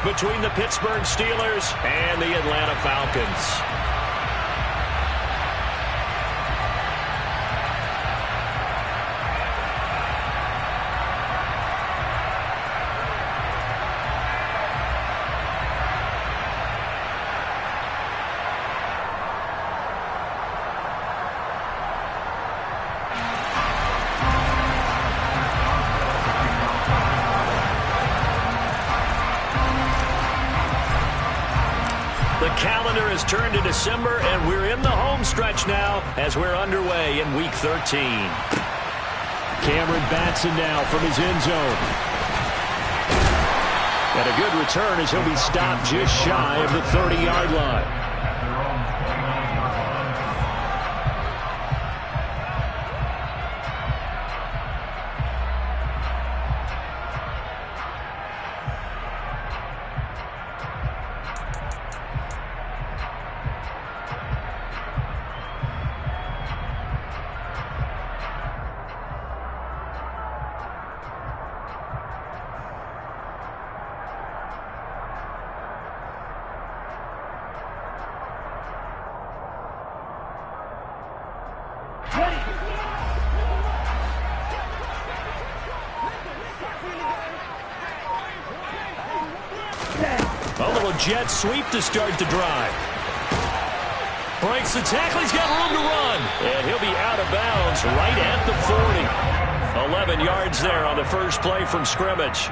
between the Pittsburgh Steelers and the Atlanta Falcons. The calendar has turned to December, and we're in the home stretch now as we're underway in Week 13. Cameron Batson now from his end zone. And a good return as he'll be stopped just shy of the 30-yard line. A little jet sweep to start the drive. Breaks the tackle. He's got room to run. And he'll be out of bounds right at the 40. 11 yards there on the first play from scrimmage.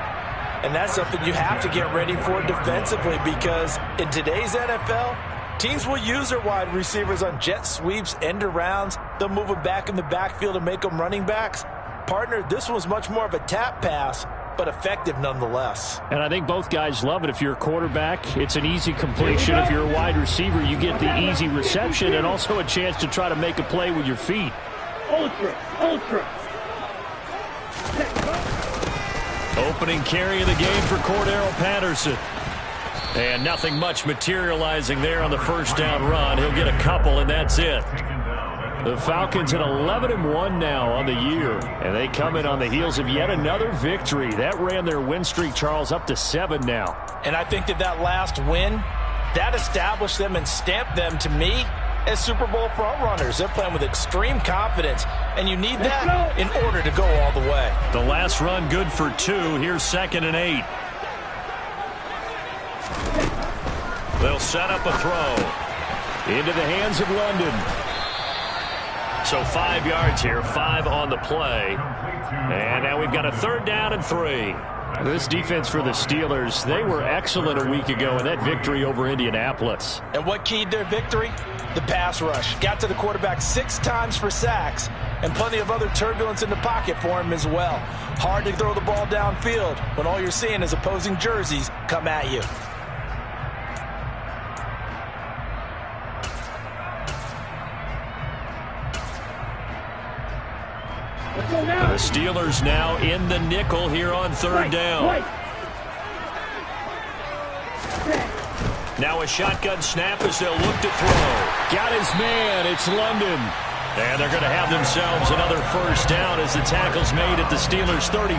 And that's something you have to get ready for defensively, because in today's NFL, teams will use their wide receivers on jet sweeps, end arounds. They'll move them back in the backfield and make them running backs. Partner, this was much more of a tap pass, but effective nonetheless. And I think both guys love it. If you're a quarterback, it's an easy completion. If you're a wide receiver, you get the easy reception and also a chance to try to make a play with your feet. Ultra. Opening carry of the game for Cordero Patterson. And nothing much materializing there on the first down run. He'll get a couple, and that's it. The Falcons at 11-1 now on the year, and they come in on the heels of yet another victory. That ran their win streak, Charles, up to 7 now. And I think that last win, that established them and stamped them, to me, as Super Bowl frontrunners. They're playing with extreme confidence, and you need that in order to go all the way. The last run good for 2. Here's 2nd and 8. They'll set up a throw into the hands of London. So 5 yards here, 5 on the play. And now we've got a 3rd down and 3. This defense for the Steelers, they were excellent a week ago in that victory over Indianapolis. And what keyed their victory? The pass rush. Got to the quarterback 6 times for sacks, and plenty of other turbulence in the pocket for him as well. Hard to throw the ball downfield when all you're seeing is opposing jerseys come at you. The Steelers now in the nickel here on 3rd down. Now a shotgun snap as they'll look to throw. Got his man. It's London. And they're going to have themselves another 1st down as the tackle's made at the Steelers' 35.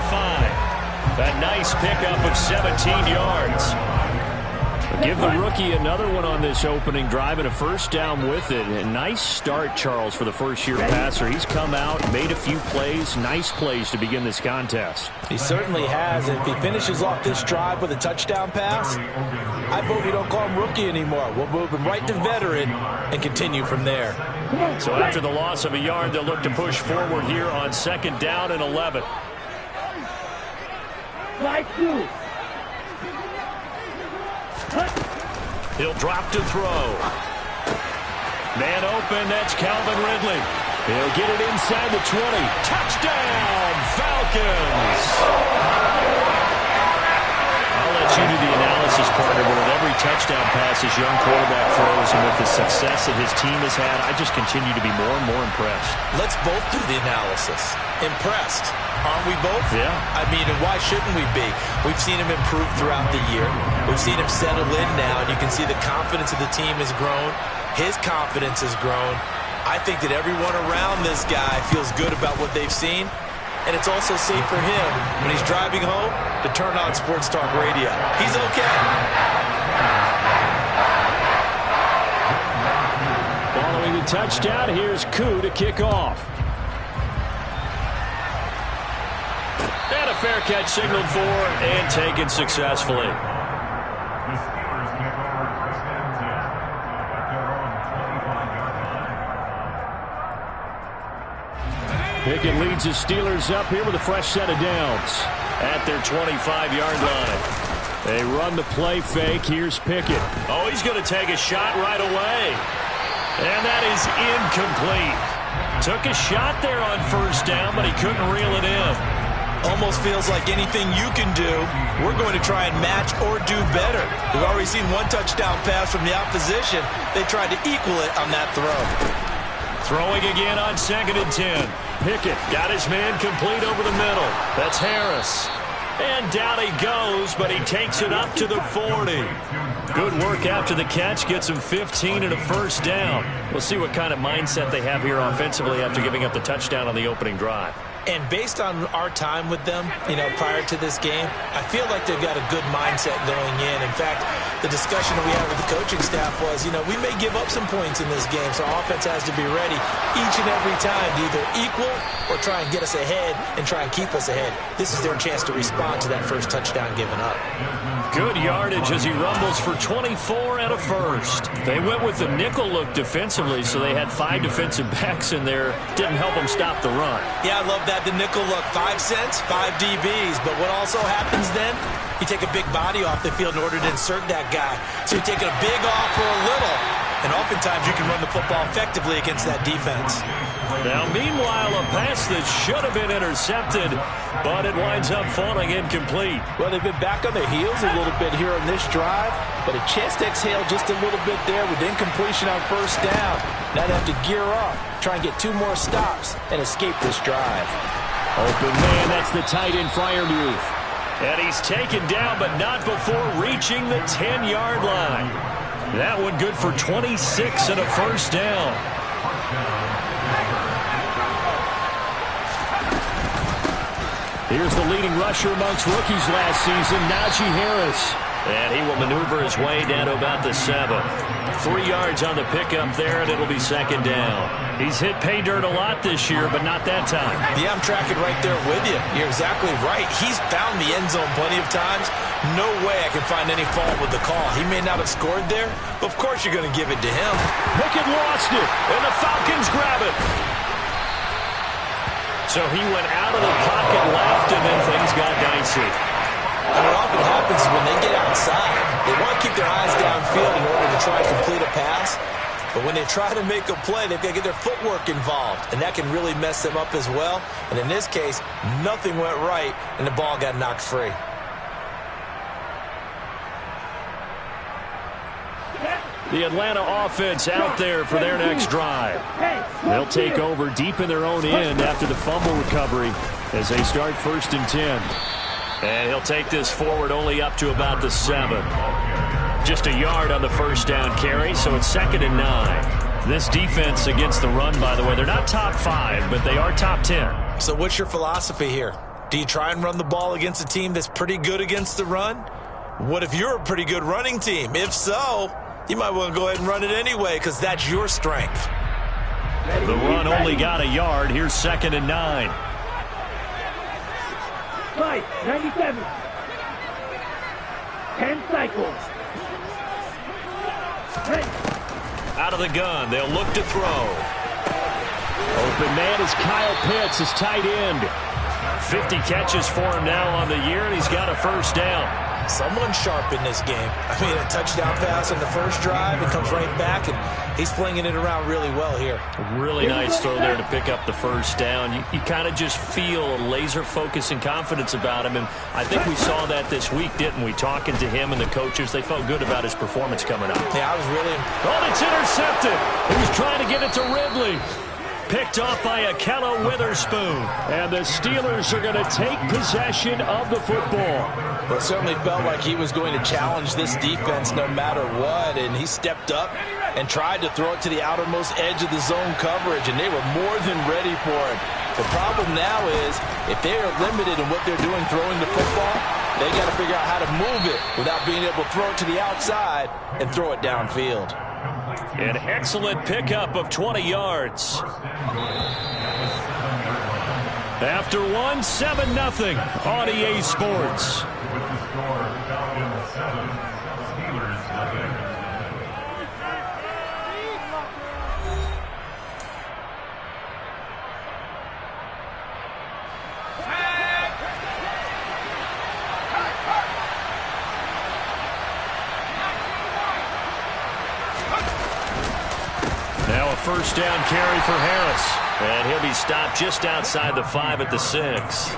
A nice pickup of 17 yards. Give the rookie another one on this opening drive and a 1st down with it. A nice start, Charles, for the first-year passer. He's come out, made a few plays, nice plays to begin this contest. He certainly has. If he finishes off this drive with a touchdown pass, I vote we don't call him rookie anymore. We'll move him right to veteran and continue from there. So after the loss of a yard, they'll look to push forward here on 2nd down and 11. He'll drop to throw. Man open, that's Calvin Ridley. He'll get it inside the 20. Touchdown, Falcons! I'll let you do the analysis, partner, but with every touchdown pass his young quarterback throws and with the success that his team has had, I just continue to be more and more impressed. Let's both do the analysis. Impressed. Aren't we both? Yeah. I mean, and why shouldn't we be? We've seen him improve throughout the year. We've seen him settle in now, and you can see the confidence of the team has grown. His confidence has grown. I think that everyone around this guy feels good about what they've seen, and it's also safe for him when he's driving home to turn on Sports Talk Radio. He's okay. touchdown. Here's Koo to kick off. And a fair catch signaled for and taken successfully. Pickett leads the Steelers up here with a fresh set of downs at their 25-yard line. They run the play fake. Here's Pickett. Oh, he's going to take a shot right away. And that is incomplete. Took a shot there on first down, but he couldn't reel it in. Almost feels like anything you can do, we're going to try and match or do better. We've already seen one touchdown pass from the opposition. They tried to equal it on that throw. Throwing again on 2nd and 10. Pickett got his man complete over the middle. That's Harris. And down he goes, but he takes it up to the 40. Good work after the catch. Gets him 15 and a first down. We'll see what kind of mindset they have here offensively after giving up the touchdown on the opening drive. And based on our time with them, prior to this game, I feel like they've got a good mindset going in. In fact, the discussion that we had with the coaching staff was, we may give up some points in this game, so our offense has to be ready each and every time to either equal or try and get us ahead and try and keep us ahead. This is their chance to respond to that first touchdown given up. Good yardage as he rumbles for 24 and a first. They went with the nickel look defensively, so they had 5 defensive backs in there. Didn't help them stop the run. Yeah, I love that. The nickel look, 5 cents, 5 DBs. But what also happens then, you take a big body off the field in order to insert that guy. So you're taking a big off for a little. And oftentimes you can run the football effectively against that defense. Now, meanwhile, a pass that should have been intercepted, but it winds up falling incomplete. Well, they've been back on their heels a little bit here on this drive, but a chance to exhale just a little bit there with incompletion on first down. Now they have to gear up, try and get 2 more stops, and escape this drive. Open man, that's the tight end Freiermuth. And he's taken down, but not before reaching the 10-yard line. That one good for 26 and a first down. Here's the leading rusher amongst rookies last season, Najee Harris. And he will maneuver his way down to about the 7. 3 yards on the pickup there, and it'll be 2nd down. He's hit pay dirt a lot this year, but not that time. Yeah, I'm tracking right there with you. You're exactly right. He's found the end zone plenty of times. No way I can find any fault with the call. He may not have scored there, but of course you're going to give it to him. Pickett lost it, and the Falcons grab it. So he went out of the pocket left, and then things got dicey. And what often happens is when they get outside, they want to keep their eyes downfield in order to try and complete a pass. But when they try to make a play, they've got to get their footwork involved. And that can really mess them up as well. And in this case, nothing went right, and the ball got knocked free. The Atlanta offense out there for their next drive. They'll take over deep in their own end after the fumble recovery as they start 1st and 10. And he'll take this forward only up to about the 7. Just a yard on the first down carry, so it's 2nd and 9. This defense against the run, by the way, they're not top 5, but they are top 10. So what's your philosophy here? Do you try and run the ball against a team that's pretty good against the run? What if you're a pretty good running team? If so, you might want to go ahead and run it anyway because that's your strength. The run only got a yard. Here's 2nd and 9. 97. 10 cycles. Out of the gun, they'll look to throw. Open man is Kyle Pitts, his tight end. 50 catches for him now on the year, and he's got a first down. Someone sharp in this game. I mean, a touchdown pass on the first drive, and comes right back, and he's flinging it around really well here. Really nice throw there to pick up the first down. You kind of just feel a laser focus and confidence about him, and I think we saw that this week, didn't we? Talking to him and the coaches, they felt good about his performance coming up. Yeah, I was really... Oh, it's intercepted. He was trying to get it to Ridley. Picked off by Akello Witherspoon. And the Steelers are going to take possession of the football. Well, it certainly felt like he was going to challenge this defense no matter what, and he stepped up and tried to throw it to the outermost edge of the zone coverage, and they were more than ready for it. The problem now is if they are limited in what they're doing throwing the football, they got to figure out how to move it without being able to throw it to the outside and throw it downfield. An excellent pickup of 20 yards. After one, 7-0 on EA Sports. With the score, Falcons 7, Steelers nothing. Now a first down carry for Harris. And he'll be stopped just outside the 5 at the 6.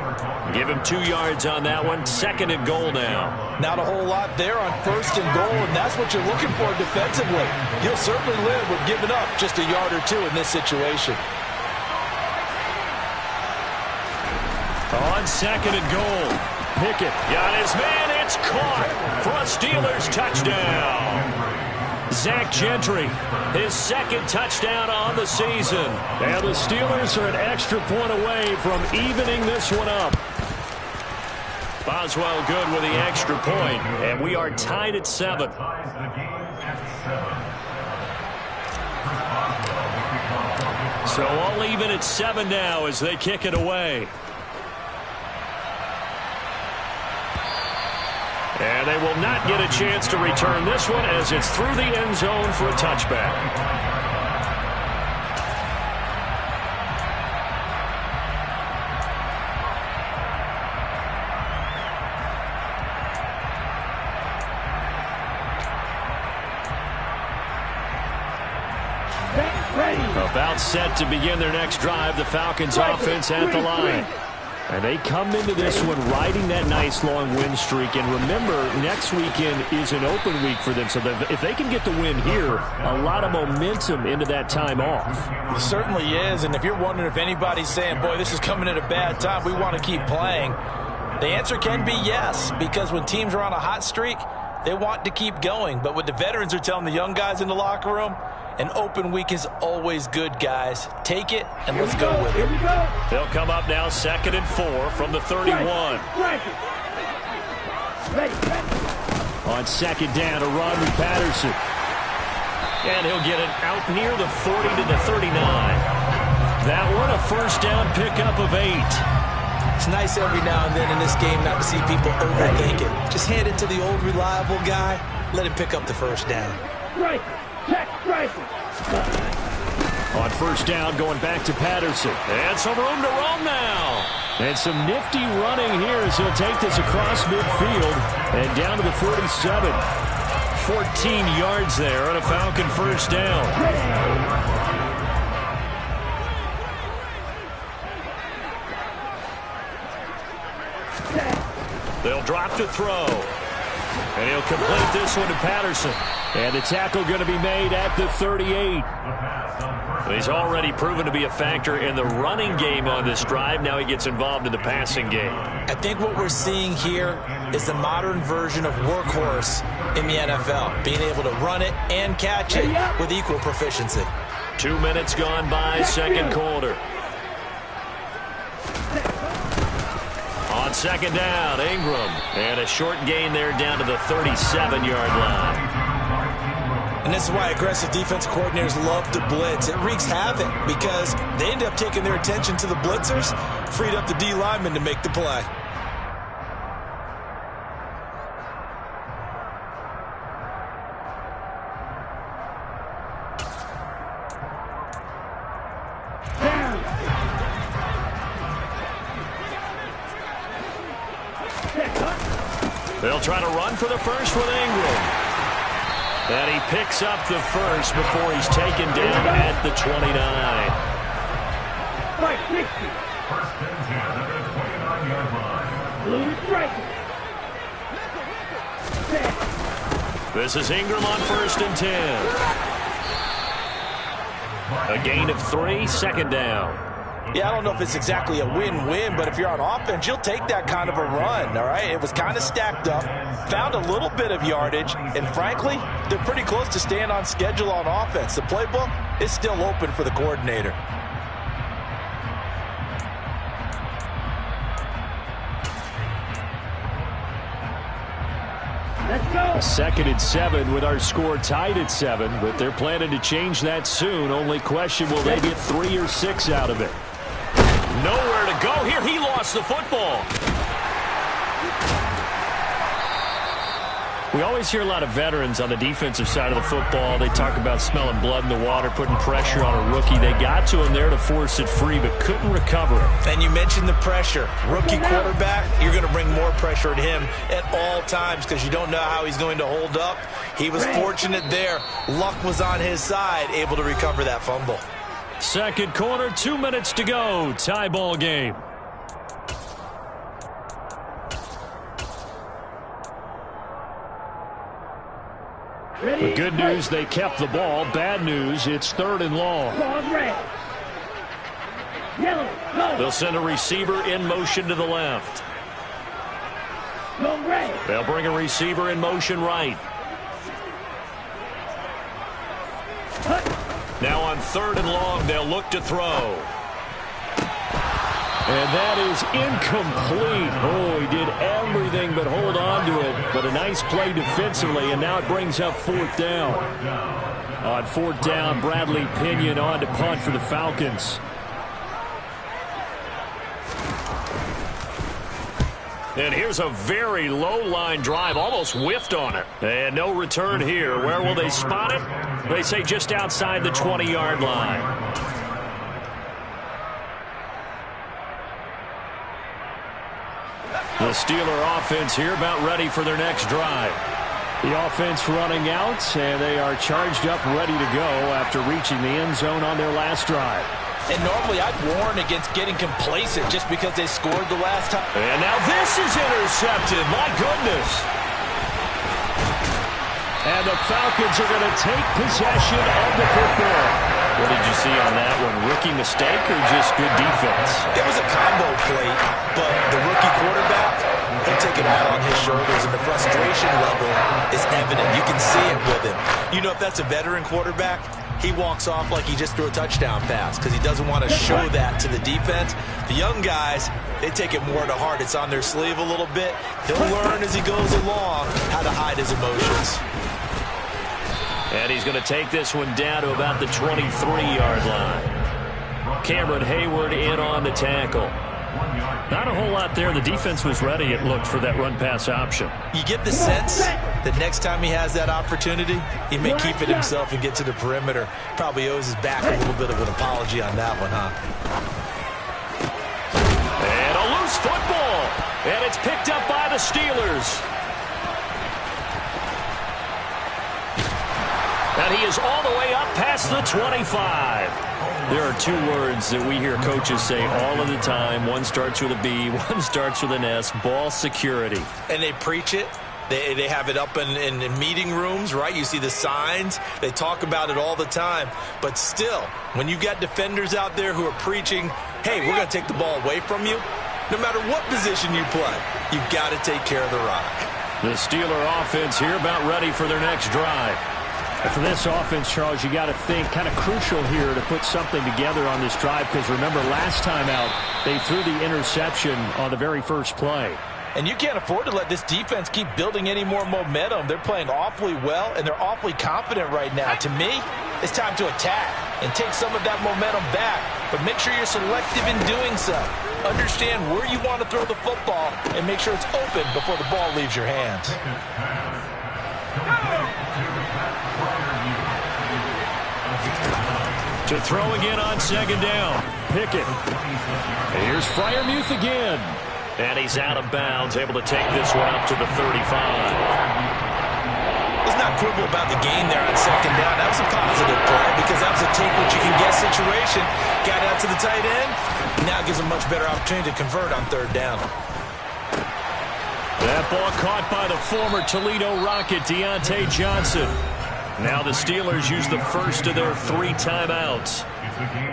Give him 2 yards on that one. 2nd and goal now. Not a whole lot there on 1st and goal, and that's what you're looking for defensively. You'll certainly live with giving up just a yard or 2 in this situation. On 2nd and goal. Pickett got his man. It's caught for a Steelers touchdown. Zach Gentry, his 2nd touchdown on the season. And the Steelers are an extra point away from evening this one up. Boswell good with the extra point, and we are tied at 7. So all even at 7 now as they kick it away. And they will not get a chance to return this one as it's through the end zone for a touchback. About set to begin their next drive, the Falcons offense at the line. And they come into this one riding that nice long win streak. And remember, next weekend is an open week for them. So if they can get the win here, a lot of momentum into that time off. It certainly is. And if you're wondering if anybody's saying, boy, this is coming at a bad time, we want to keep playing, the answer can be yes. Because when teams are on a hot streak, they want to keep going. But what the veterans are telling the young guys in the locker room, an open week is always good, guys. Take it, and let's go with it. They'll come up now 2nd and 4 from the 31. On 2nd down, a run with Patterson. And he'll get it out near the 40 to the 39. That one a first down pickup of 8. It's nice every now and then in this game not to see people overthink it. Just hand it to the old reliable guy. Let him pick up the first down. On first down, going back to Patterson. And some room to roam now. And some nifty running here as he'll take this across midfield and down to the 47. 14 yards there on a Falcon first down. They'll drop to throw. And he'll complete this one to Patterson. And the tackle going to be made at the 38. He's already proven to be a factor in the running game on this drive. Now he gets involved in the passing game. I think what we're seeing here is the modern version of workhorse in the NFL. Being able to run it and catch it with equal proficiency. 2 minutes gone by, 2nd quarter. On 2nd down, Ingram. And a short gain there down to the 37-yard line. And this is why aggressive defense coordinators love to blitz. It wreaks havoc because they end up taking their attention to the blitzers, freed up the D lineman to make the play. They'll try to run for the first with Ingram. And he picks up the first before he's taken down at the 29. First and 10 at the 29-yard line. This is Ingram on 1st and 10. A gain of 3, 2nd down. Yeah, I don't know if it's exactly a win-win, but if you're on offense, you'll take that kind of a run, all right? It was kind of stacked up, found a little bit of yardage, and frankly, they're pretty close to staying on schedule on offense. The playbook is still open for the coordinator. 2nd and 7 with our score tied at 7, but they're planning to change that soon. Only question, will they get 3 or 6 out of it? Nowhere to go here. He lost the football. We always hear a lot of veterans on the defensive side of the football. They talk about smelling blood in the water, putting pressure on a rookie. They got to him there to force it free, but couldn't recover it. And you mentioned the pressure. Rookie quarterback, you're going to bring more pressure at him at all times because you don't know how he's going to hold up. He was fortunate there. Luck was on his side, able to recover that fumble. Second quarter, 2 minutes to go. Tie ball game. The good news, they kept the ball. Bad news, it's 3rd and long. They'll send a receiver in motion to the left. They'll bring a receiver in motion right. Now on 3rd and long, they'll look to throw. And that is incomplete. Oh, he did everything but hold on to it. But a nice play defensively, and now it brings up 4th down. On 4th down, Bradley Pinion on to punt for the Falcons. And here's a very low-line drive, almost whiffed on it. And no return here. Where will they spot it? They say just outside the 20-yard line. The Steeler offense here about ready for their next drive. The offense running out, and they are charged up, ready to go after reaching the end zone on their last drive. And normally I'd warn against getting complacent just because they scored the last time. And now this is intercepted. My goodness. And the Falcons are going to take possession of the football. What did you see on that one? Rookie mistake or just good defense? It was a combo play, but the rookie quarterback, he'll take it all on his shoulders, and the frustration level is evident. You can see it with him. You know, if that's a veteran quarterback, he walks off like he just threw a touchdown pass because he doesn't want to show that to the defense. The young guys, they take it more to heart. It's on their sleeve a little bit. He'll learn as he goes along how to hide his emotions. And he's going to take this one down to about the 23-yard line. Cameron Hayward in on the tackle. Not a whole lot there. The defense was ready, it looked, for that run-pass option. You get the sense that next time he has that opportunity, he may keep it himself and get to the perimeter. Probably owes his back a little bit of an apology on that one, huh? And a loose football. And it's picked up by the Steelers. And he is all the way up past the 25. There are 2 words that we hear coaches say all of the time. One starts with a B, one starts with an S, ball security. And they preach it. They have it up in meeting rooms, right? You see the signs. They talk about it all the time. But still, when you've got defenders out there who are preaching, hey, we're going to take the ball away from you, no matter what position you play, you've got to take care of the rock. The Steeler offense here about ready for their next drive. And for this offense, Charles, you got to think kind of crucial here to put something together on this drive because remember last time out they threw the interception on the very first play. And you can't afford to let this defense keep building any more momentum. They're playing awfully well, and they're awfully confident right now. To me, it's time to attack and take some of that momentum back. But make sure you're selective in doing so. Understand where you want to throw the football and make sure it's open before the ball leaves your hands. To throw again on 2nd down. Pickett. Here's Freiermuth again. And he's out of bounds, able to take this one up to the 35. Let's not quibble about the gain there on 2nd down. That was a positive play because that was a take-what-you-can-get situation. Got out to the tight end. Now gives a much better opportunity to convert on 3rd down. That ball caught by the former Toledo Rocket, Deontay Johnson. Now the Steelers use the first of their 3 timeouts,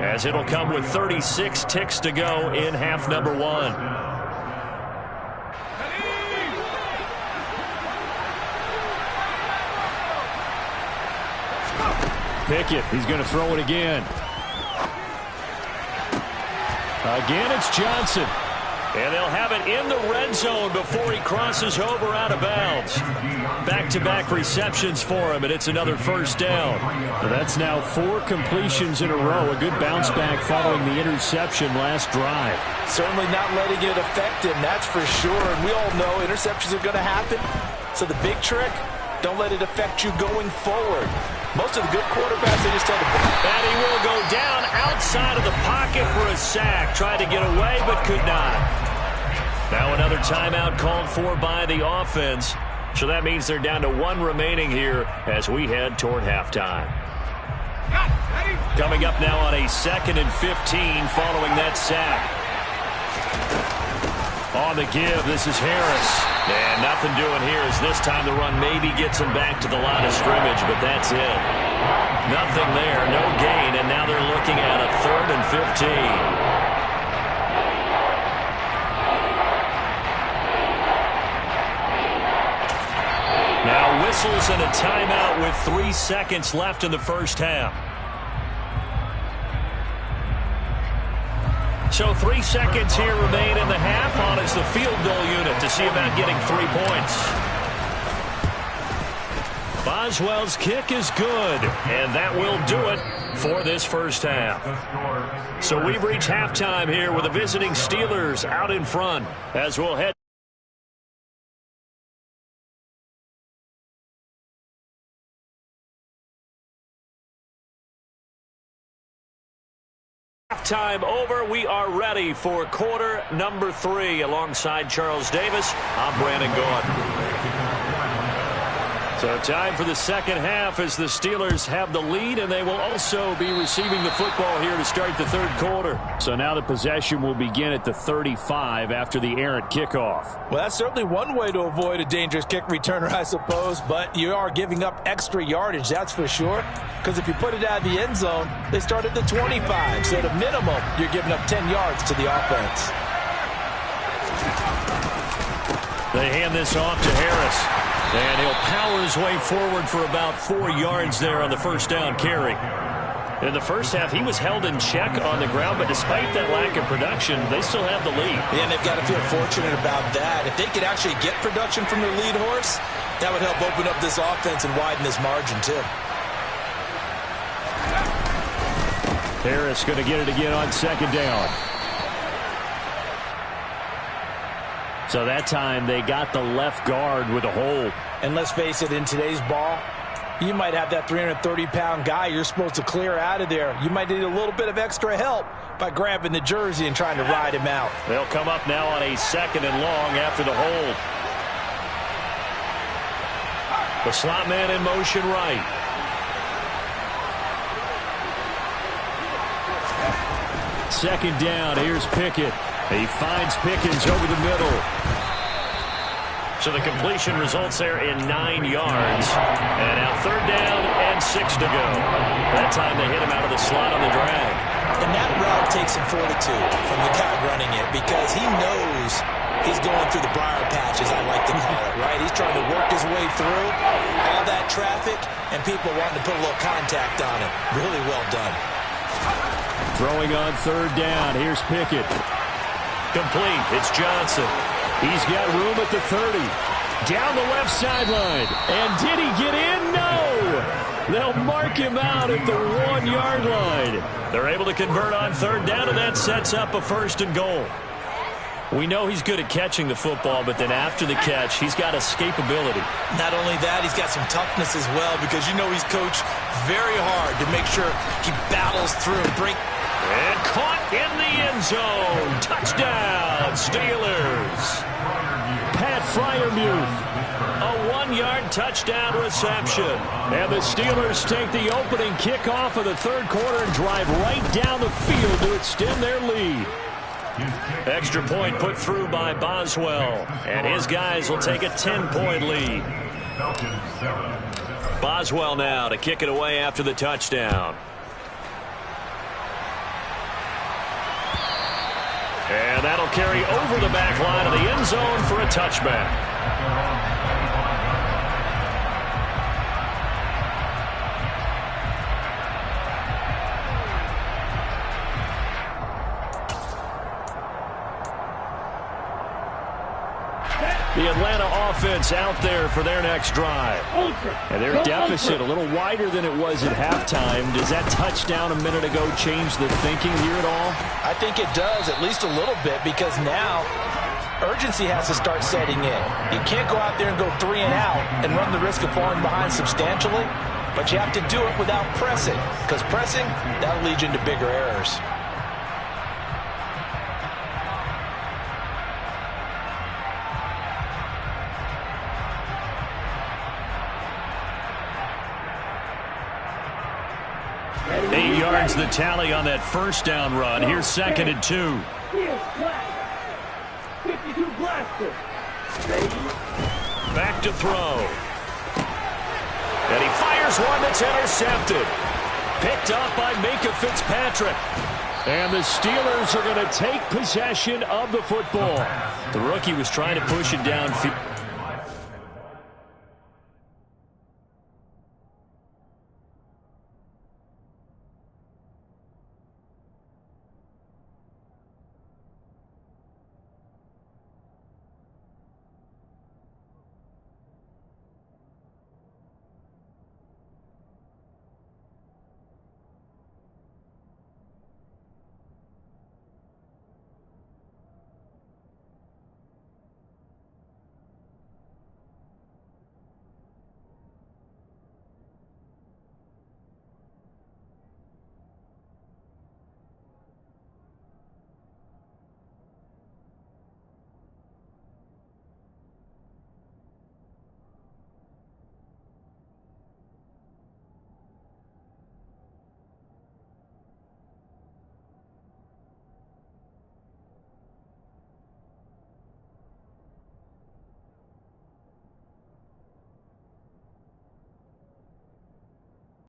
as it'll come with 36 ticks to go in half number 1. Pickett, he's going to throw it again. Again, it's Johnson. And they'll have it in the red zone before he crosses over out of bounds. Back-to-back receptions for him, and it's another first down. Well, that's now 4 completions in a row. A good bounce back following the interception last drive. Certainly not letting it affect him, that's for sure. And we all know interceptions are going to happen. So the big trick, don't let it affect you going forward. Most of the good quarterbacks, they just tell the ball. And he will go down outside of the pocket for a sack. Tried to get away, but could not. Now another timeout called for by the offense. So that means they're down to 1 remaining here as we head toward halftime. Coming up now on a 2nd and 15 following that sack. On the give, this is Harris. And nothing doing here as this time the run maybe gets him back to the line of scrimmage, but that's it. Nothing there, no gain, and now they're looking at a 3rd and 15. Now whistles and a timeout with 3 seconds left in the first half. So 3 seconds here remain in the half on as the field goal unit to see about getting 3 points. Boswell's kick is good, and that will do it for this first half. So we've reached halftime here with the visiting Steelers out in front as we'll head. Time over. We are ready for quarter number 3. Alongside Charles Davis, I'm Brandon Gaudin. So time for the second half as the Steelers have the lead, and they will also be receiving the football here to start the third quarter. So now the possession will begin at the 35 after the errant kickoff. Well, that's certainly one way to avoid a dangerous kick returner, I suppose, but you are giving up extra yardage, that's for sure, because if you put it out of the end zone, they start at the 25, so at a minimum, you're giving up 10 yards to the offense. They hand this off to Harris. And he'll power his way forward for about 4 yards there on the first down carry. In the first half, he was held in check on the ground, but despite that lack of production, they still have the lead. Yeah, and they've got to feel fortunate about that. If they could actually get production from their lead horse, that would help open up this offense and widen this margin, too. Harris going to get it again on second down. So that time they got the left guard with a hold. And let's face it, in today's ball, you might have that 330-pound guy you're supposed to clear out of there. You might need a little bit of extra help by grabbing the jersey and trying to ride him out. They'll come up now on a 2nd and long after the hold. The slot man in motion right. Second down, here's Pickett. He finds Pickens over the middle. So the completion results there in 9 yards. And now 3rd down and 6 to go. That time they hit him out of the slot on the drag. And that route takes some fortitude from the guy running it because he knows he's going through the briar patch, as I like to call it, right? He's trying to work his way through all that traffic and people wanting to put a little contact on him. Really well done. Throwing on 3rd down. Here's Pickett. Complete. It's Johnson. He's got room at the 30. Down the left sideline. And did he get in? No! They'll mark him out at the 1-yard line. They're able to convert on 3rd down, and that sets up a 1st and goal. We know he's good at catching the football, but then after the catch, he's got escapability. Not only that, he's got some toughness as well because you know he's coached very hard to make sure he battles through and break. And caught in the end zone. Touchdown, Steelers. Pat Freiermuth. A 1-yard touchdown reception. And the Steelers take the opening kickoff of the third quarter and drive right down the field to extend their lead. Extra point put through by Boswell. And his guys will take a 10-point lead. Boswell now to kick it away after the touchdown. And that'll carry over the back line of the end zone for a touchback. The Atlanta offense out there for their next drive. And their deficit a little wider than it was at halftime. Does that touchdown a minute ago change the thinking here at all? I think it does, at least a little bit, because now urgency has to start setting in. You can't go out there and go 3 and out and run the risk of falling behind substantially, but you have to do it without pressing, because pressing, that'll lead you into bigger errors. Eight yards the tally on that first down run. Here's 2nd and 2. Here's blast. 52 blaster. Back to throw. And he fires one that's intercepted. Picked up by Minka Fitzpatrick. And the Steelers are going to take possession of the football. The rookie was trying to push it downfield.